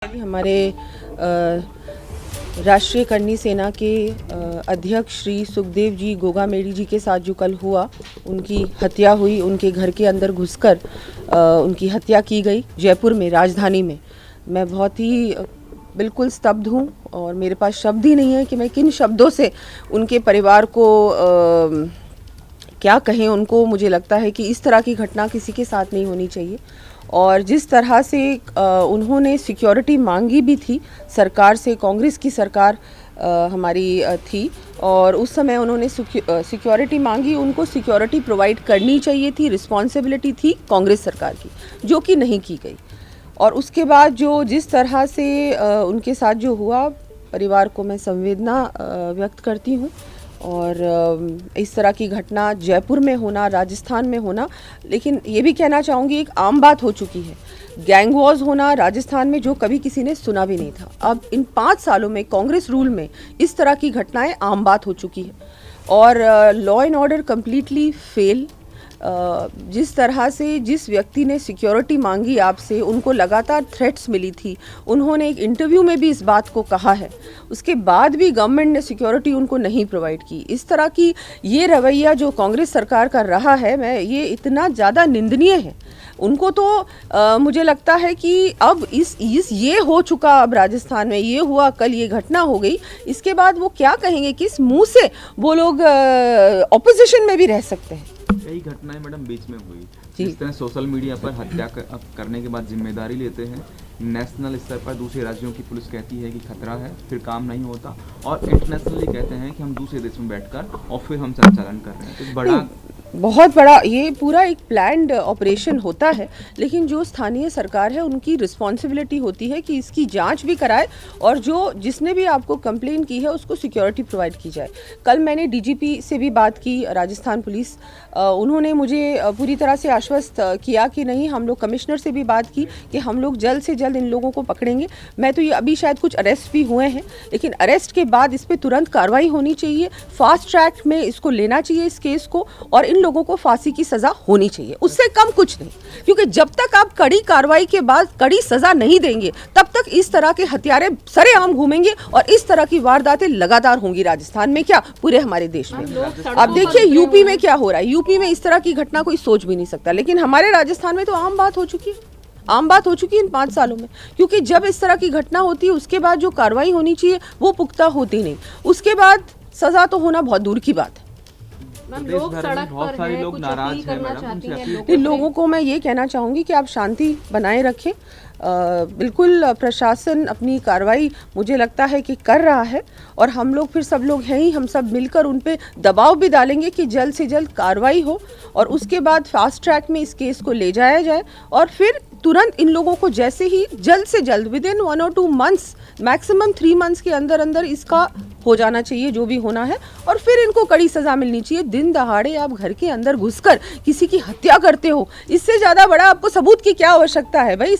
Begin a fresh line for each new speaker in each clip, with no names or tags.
हमारे राष्ट्रीय करनी सेना के अध्यक्ष श्री सुखदेव जी गोगामेडी जी के साथ जो कल हुआ, उनकी हत्या हुई, उनके घर के अंदर घुसकर उनकी हत्या की गई जयपुर में, राजधानी में। मैं बहुत ही बिल्कुल स्तब्ध हूँ और मेरे पास शब्द ही नहीं है कि मैं किन शब्दों से उनके परिवार को क्या कहें उनको। मुझे लगता है कि इस तरह की घटना किसी के साथ नहीं होनी चाहिए। और जिस तरह से उन्होंने सिक्योरिटी मांगी भी थी सरकार से, कांग्रेस की सरकार हमारी थी और उस समय उन्होंने सिक्योरिटी मांगी, उनको सिक्योरिटी प्रोवाइड करनी चाहिए थी, रिस्पॉन्सिबिलिटी थी कांग्रेस सरकार की, जो कि नहीं की गई। और उसके बाद जिस तरह से उनके साथ जो हुआ, परिवार को मैं संवेदना व्यक्त करती हूँ। और इस तरह की घटना जयपुर में होना, राजस्थान में होना, लेकिन ये भी कहना चाहूँगी एक आम बात हो चुकी है। गैंग वॉर्स होना राजस्थान में जो कभी किसी ने सुना भी नहीं था, अब इन 5 सालों में कांग्रेस रूल में इस तरह की घटनाएं आम बात हो चुकी है। और law and order completely fail. जिस तरह से जिस व्यक्ति ने सिक्योरिटी मांगी आपसे, उनको लगातार थ्रेट्स मिली थी, उन्होंने एक इंटरव्यू में भी इस बात को कहा है, उसके बाद भी गवर्नमेंट ने सिक्योरिटी उनको नहीं प्रोवाइड की। इस तरह की ये रवैया जो कांग्रेस सरकार का रहा है, ये इतना ज़्यादा निंदनीय है। उनको तो मुझे लगता है कि अब ये हो चुका, अब राजस्थान में ये हुआ, कल ये घटना हो गई, इसके बाद वो क्या कहेंगे, किस मुंह से वो लोग ऑपोजिशन में भी रह सकते हैं।
कई घटनाएं मैडम बीच में हुई, जिस तरह सोशल मीडिया पर हत्या करने के बाद जिम्मेदारी लेते हैं, नेशनल स्तर पर दूसरे राज्यों की पुलिस कहती है कि खतरा है, फिर काम नहीं होता, और इंटरनेशनली कहते हैं कि हम दूसरे देश में बैठकर और फिर हम संचालन कर रहे हैं। तो
बहुत बड़ा ये पूरा एक प्लान्ड ऑपरेशन होता है, लेकिन जो स्थानीय सरकार है उनकी रिस्पॉन्सिबिलिटी होती है कि इसकी जांच भी कराए और जिसने भी आपको कंप्लेन की है उसको सिक्योरिटी प्रोवाइड की जाए। कल मैंने डीजीपी से भी बात की, राजस्थान पुलिस, उन्होंने मुझे पूरी तरह से आश्वस्त किया कि नहीं, हम लोग कमिश्नर से भी बात की कि हम लोग जल्द से जल्द इन लोगों को पकड़ेंगे। मैं तो ये अभी शायद कुछ अरेस्ट भी हुए हैं, लेकिन अरेस्ट के बाद इस पर तुरंत कार्रवाई होनी चाहिए, फास्ट ट्रैक में इसको लेना चाहिए इस केस को, और इन लोगों को फांसी की सजा होनी चाहिए, उससे कम कुछ नहीं। क्योंकि जब तक आप कड़ी कार्रवाई के बाद कड़ी सजा नहीं देंगे, तब तक इस तरह के हत्यारे सरेआम घूमेंगे और इस तरह की वारदातें लगातार होंगी राजस्थान में, क्या पूरे हमारे देश में। अब देखिए यूपी में क्या हो रहा है, यूपी में इस तरह की घटना कोई सोच भी नहीं सकता, लेकिन हमारे राजस्थान में तो आम बात हो चुकी है, आम बात हो चुकी है इन 5 सालों में। क्योंकि जब इस तरह की घटना होती है, उसके बाद जो कार्रवाई होनी चाहिए वो पुख्ता होती नहीं, उसके बाद सजा तो होना बहुत दूर की बात है।
लोग सड़क पर सारे लोग नाराज हैं।
लोगों को मैं ये कहना चाहूँगी कि आप शांति बनाए रखें। बिल्कुल प्रशासन अपनी कार्रवाई मुझे लगता है कि कर रहा है, और हम लोग फिर सब लोग हैं ही, हम सब मिलकर उन पे दबाव भी डालेंगे कि जल्द से जल्द कार्रवाई हो और उसके बाद फास्ट ट्रैक में इस केस को ले जाया जाए, और फिर तुरंत इन लोगों को जैसे ही जल्द से जल्द विदिन 1 और 2 मंथ्स, मैक्सिमम 3 मंथ्स के अंदर अंदर इसका हो जाना चाहिए जो भी होना है, और फिर इनको कड़ी सजा मिलनी चाहिए। दिन दहाड़े आप घर के अंदर घुसकर किसी की हत्या करते हो, इससे ज्यादा बड़ा आपको सबूत की क्या आवश्यकता है भाई।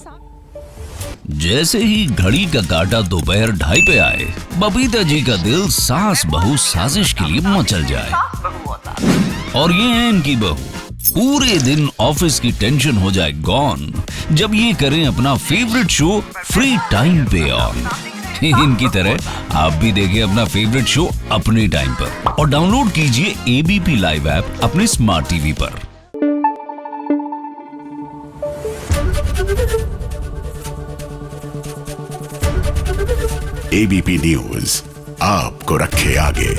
जैसे ही घड़ी का काटा दोपहर 2:30 पे आए, बबीता जी का दिल सास बहू साजिश के लिए मचल जाए। और ये है इनकी बहू, पूरे दिन ऑफिस की टेंशन हो जाए गॉन जब ये करें अपना फेवरेट शो फ्री टाइम पे ऑन। इनकी तरह आप भी देखें अपना फेवरेट शो अपने टाइम पर और डाउनलोड कीजिए एबीपी लाइव ऐप अपने स्मार्ट टीवी पर।
एबीपी न्यूज आपको रखे आगे।